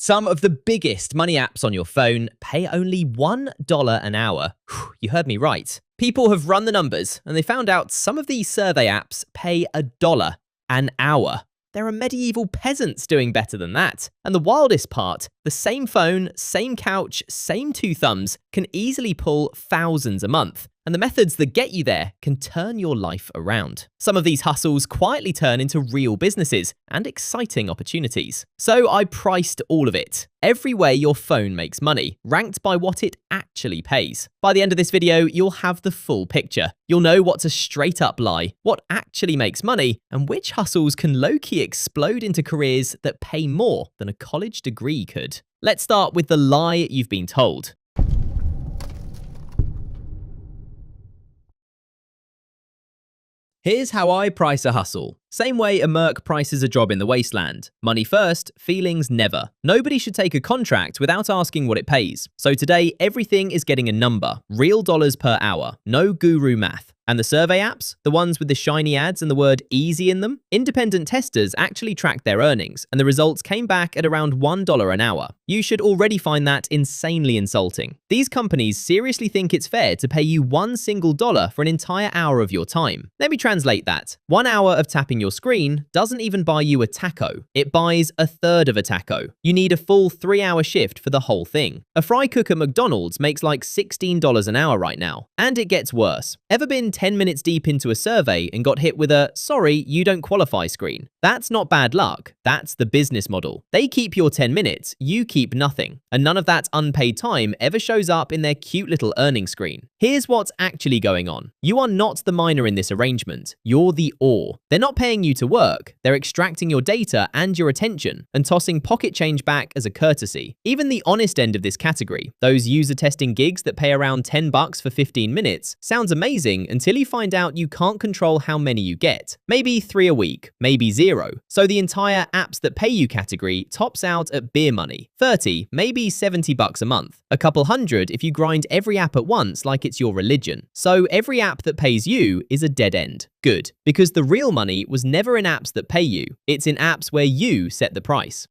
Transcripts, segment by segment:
Some of the biggest money apps on your phone pay only $1 an hour. Whew, you heard me right. People have run the numbers and they found out some of these survey apps pay $1 an hour. There are medieval peasants doing better than that. And the wildest part, the same phone, same couch, same two thumbs can easily pull thousands a month. And the methods that get you there can turn your life around. Some of these hustles quietly turn into real businesses and exciting opportunities. So I priced all of it. Every way your phone makes money, ranked by what it actually pays. By the end of this video, you'll have the full picture. You'll know what's a straight up lie, what actually makes money, and which hustles can low-key explode into careers that pay more than a college degree could. Let's start with the lie you've been told. Here's how I price a hustle. Same way a merc prices a job in the wasteland. Money first, feelings never. Nobody should take a contract without asking what it pays. So today, everything is getting a number. Real dollars per hour. No guru math. And the survey apps, the ones with the shiny ads and the word easy in them, independent testers actually tracked their earnings, and the results came back at around $1 an hour. You should already find that insanely insulting. These companies seriously think it's fair to pay you one single dollar for an entire hour of your time. Let me translate that. 1 hour of tapping your screen doesn't even buy you a taco. It buys a third of a taco. You need a full 3-hour shift for the whole thing. A fry cook at McDonald's makes like $16 an hour right now. And it gets worse. Ever been 10 minutes deep into a survey and got hit with a "sorry, you don't qualify" screen? That's not bad luck. That's the business model. They keep your 10 minutes, you keep nothing. And none of that unpaid time ever shows up in their cute little earning screen. Here's what's actually going on. You are not the miner in this arrangement. You're the ore. They're not paying you to work. They're extracting your data and your attention and tossing pocket change back as a courtesy. Even the honest end of this category, those user testing gigs that pay around $10 for 15 minutes, sounds amazing until you find out you can't control how many you get. Maybe 3 a week, maybe 0. So the entire apps that pay you category tops out at beer money. 30, maybe $70 a month. A couple hundred if you grind every app at once like it's your religion. So every app that pays you is a dead end. Good, because the real money was never in apps that pay you. It's in apps where you set the price.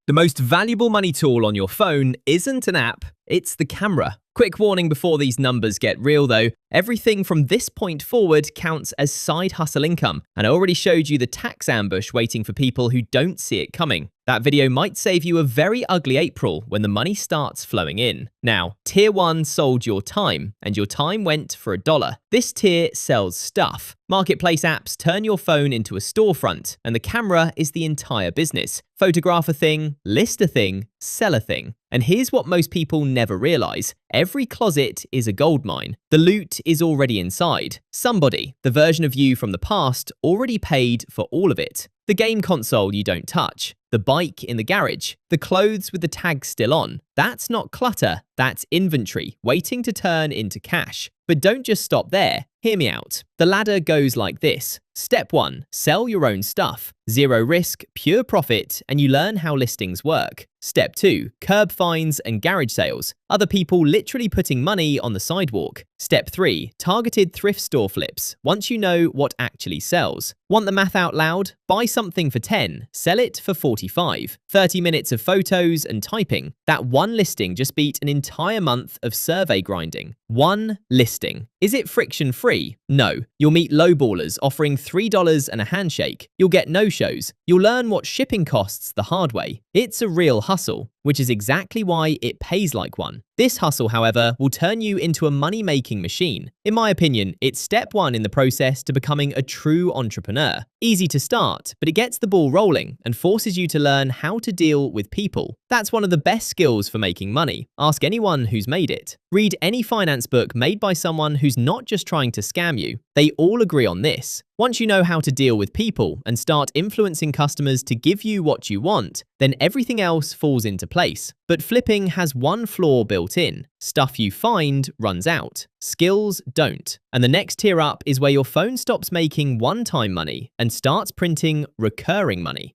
The most valuable money tool on your phone isn't an app, it's the camera. Quick warning before these numbers get real though, everything from this point forward counts as side hustle income, and I already showed you the tax ambush waiting for people who don't see it coming. That video might save you a very ugly April when the money starts flowing in. Now, Tier 1 sold your time, and your time went for $1. This tier sells stuff. Marketplace apps turn your phone into a storefront, and the camera is the entire business. Photograph a thing, list a thing, sell a thing. And here's what most people never realize. Every closet is a goldmine. The loot is already inside. Somebody, the version of you from the past, already paid for all of it. The game console you don't touch, the bike in the garage, the clothes with the tag still on. That's not clutter, that's inventory, waiting to turn into cash. But don't just stop there. Hear me out. The ladder goes like this. Step 1, sell your own stuff. 0 risk, pure profit, and you learn how listings work. Step 2, curb fines and garage sales. Other people literally putting money on the sidewalk. Step 3, targeted thrift store flips. Once you know what actually sells. Want the math out loud? Buy something for 10, sell it for 45. 30 minutes of photos and typing. That one listing just beat an entire month of survey grinding. One listing. Is it friction-free? No. You'll meet lowballers offering $3 and a handshake. You'll get no-shows. You'll learn what shipping costs the hard way. It's a real hustle, which is exactly why it pays like one. This hustle, however, will turn you into a money-making machine. In my opinion, it's step 1 in the process to becoming a true entrepreneur. Easy to start, but it gets the ball rolling and forces you to learn how to deal with people. That's one of the best skills for making money. Ask anyone who's made it. Read any finance book made by someone who's not just trying to scam you. They all agree on this. Once you know how to deal with people and start influencing customers to give you what you want, then everything else falls into place. But flipping has one flaw built in. Stuff you find runs out. Skills don't. And the next tier up is where your phone stops making one-time money and starts printing recurring money.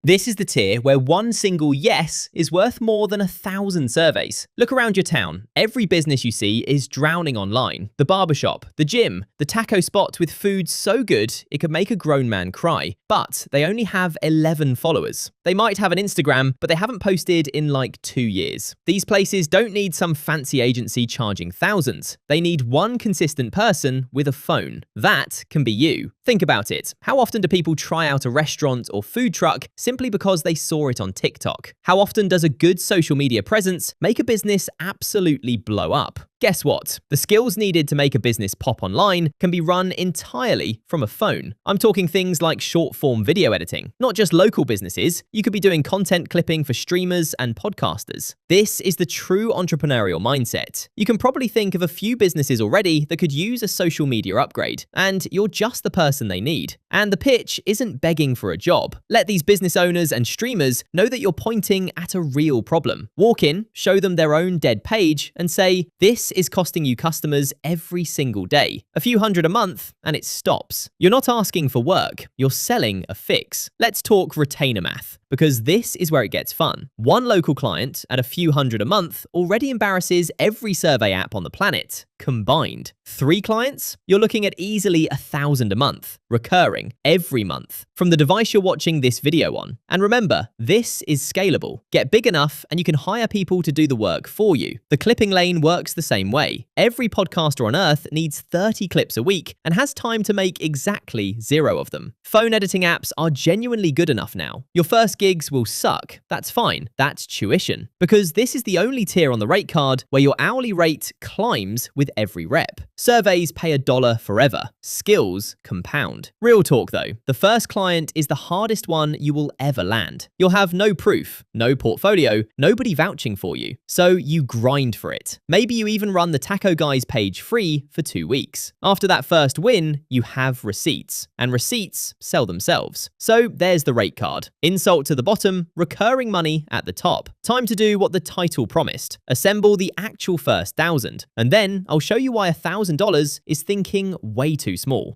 This is the tier where one single yes is worth more than 1,000 surveys. Look around your town. Every business you see is drowning online. The barbershop, the gym, the taco spot with food so good it could make a grown man cry. But they only have 11 followers. They might have an Instagram, but they haven't posted in like 2 years. These places don't need some fancy agency charging thousands. They need one consistent person with a phone. That can be you. Think about it. How often do people try out a restaurant or food truck simply because they saw it on TikTok? How often does a good social media presence make a business absolutely blow up? Guess what? The skills needed to make a business pop online can be run entirely from a phone. I'm talking things like short-form video editing. Not just local businesses, you could be doing content clipping for streamers and podcasters. This is the true entrepreneurial mindset. You can probably think of a few businesses already that could use a social media upgrade, and you're just the person they need. And the pitch isn't begging for a job. Let these business owners and streamers know that you're pointing at a real problem. Walk in, show them their own dead page, and say, this is costing you customers every single day. A few hundred a month, and it stops. You're not asking for work, you're selling a fix. Let's talk retainer math, because this is where it gets fun. One local client at a few hundred a month already embarrasses every survey app on the planet, combined. 3 clients? You're looking at easily 1,000 a month, recurring, every month, from the device you're watching this video on. And remember, this is scalable. Get big enough and you can hire people to do the work for you. The clipping lane works the same way. Every podcaster on earth needs 30 clips a week and has time to make exactly 0 of them. Phone editing apps are genuinely good enough now. Your first gigs will suck. That's fine. That's tuition. Because this is the only tier on the rate card where your hourly rate climbs with every rep. Surveys pay $1 forever. Skills compound. Real talk though, the first client is the hardest one you will ever land. You'll have no proof, no portfolio, nobody vouching for you. So you grind for it. Maybe you even run the Taco Guys page free for 2 weeks. After that first win, you have receipts. And receipts sell themselves. So there's the rate card. Insult to the bottom, recurring money at the top. Time to do what the title promised. Assemble the actual first 1,000. And then I'll show you why $1,000 is thinking way too small.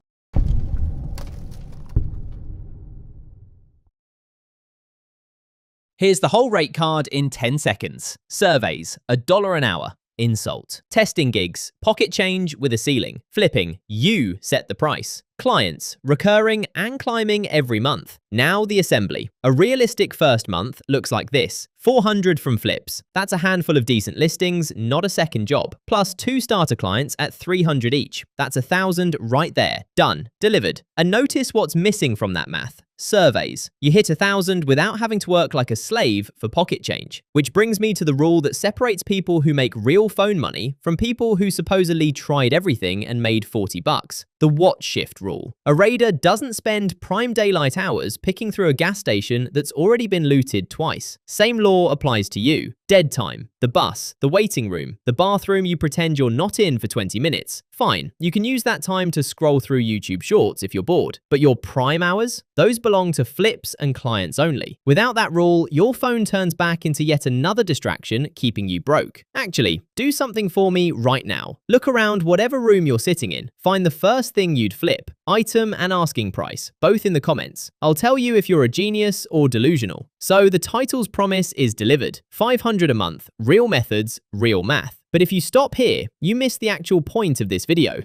Here's the whole rate card in 10 seconds. Surveys, $1 an hour. Insult. Testing gigs, pocket change with a ceiling. Flipping, you set the price. Clients, recurring and climbing every month. Now the assembly. A realistic first month looks like this. 400 from flips. That's a handful of decent listings, not a second job. Plus 2 starter clients at 300 each. That's 1,000 right there. Done. Delivered. And notice what's missing from that math. Surveys. You hit 1,000 without having to work like a slave for pocket change. Which brings me to the rule that separates people who make real phone money from people who supposedly tried everything and made 40 bucks. The watch shift rule. A raider doesn't spend prime daylight hours picking through a gas station that's already been looted twice. Same law applies to you. Dead time, the bus, the waiting room, the bathroom you pretend you're not in for 20 minutes. Fine, you can use that time to scroll through YouTube Shorts if you're bored. But your prime hours? Those belong to flips and clients only. Without that rule, your phone turns back into yet another distraction keeping you broke. Actually, do something for me right now. Look around whatever room you're sitting in. Find the first thing you'd flip, item and asking price, both in the comments. I'll tell you if you're a genius or delusional. So the title's promise is delivered. 500 a month, real methods, real math. But if you stop here, you miss the actual point of this video.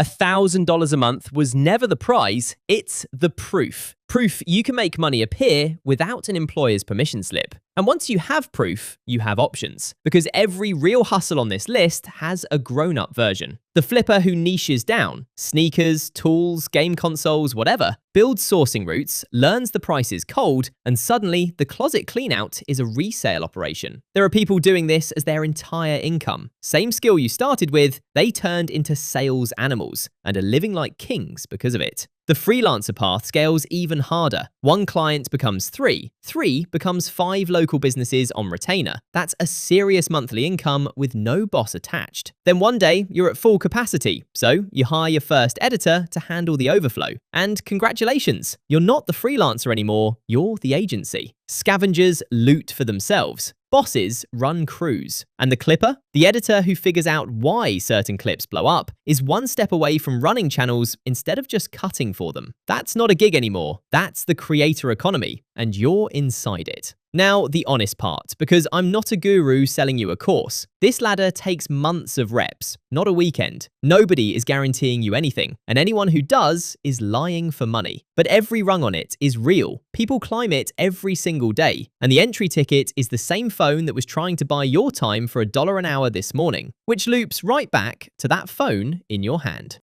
$1,000 a month was never the prize, it's the proof. Proof you can make money appear without an employer's permission slip. And once you have proof, you have options. Because every real hustle on this list has a grown-up version. The flipper who niches down, sneakers, tools, game consoles, whatever, builds sourcing routes, learns the price is cold, and suddenly the closet cleanout is a resale operation. There are people doing this as their entire income. Same skill you started with, they turned into sales animals and are living like kings because of it. The freelancer path scales even harder. 1 client becomes 3. 3 becomes 5 local businesses on retainer. That's a serious monthly income with no boss attached. Then one day, you're at full capacity. So you hire your first editor to handle the overflow. And congratulations, you're not the freelancer anymore, you're the agency. Scavengers loot for themselves. Bosses run crews. And the clipper, the editor who figures out why certain clips blow up, is one step away from running channels instead of just cutting for them. That's not a gig anymore. That's the creator economy, and you're inside it. Now, the honest part, because I'm not a guru selling you a course. This ladder takes months of reps, not a weekend. Nobody is guaranteeing you anything, and anyone who does is lying for money. But every rung on it is real. People climb it every single day, and the entry ticket is the same phone that was trying to buy your time for $1 an hour this morning, which loops right back to that phone in your hand.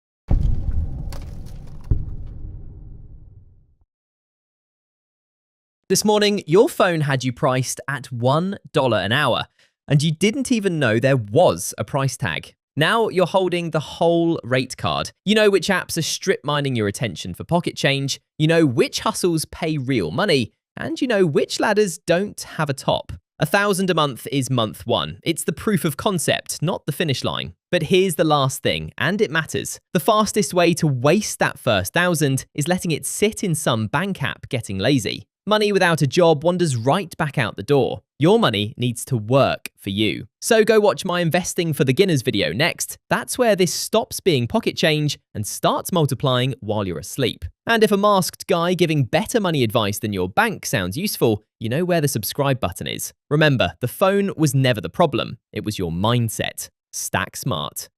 This morning, your phone had you priced at $1 an hour, and you didn't even know there was a price tag. Now you're holding the whole rate card. You know which apps are strip mining your attention for pocket change, you know which hustles pay real money, and you know which ladders don't have a top. 1,000 a month is month one. It's the proof of concept, not the finish line. But here's the last thing, and it matters. The fastest way to waste that first 1,000 is letting it sit in some bank app getting lazy. Money without a job wanders right back out the door. Your money needs to work for you. So go watch my Investing for Beginners video next. That's where this stops being pocket change and starts multiplying while you're asleep. And if a masked guy giving better money advice than your bank sounds useful, you know where the subscribe button is. Remember, the phone was never the problem. It was your mindset. Stack smart.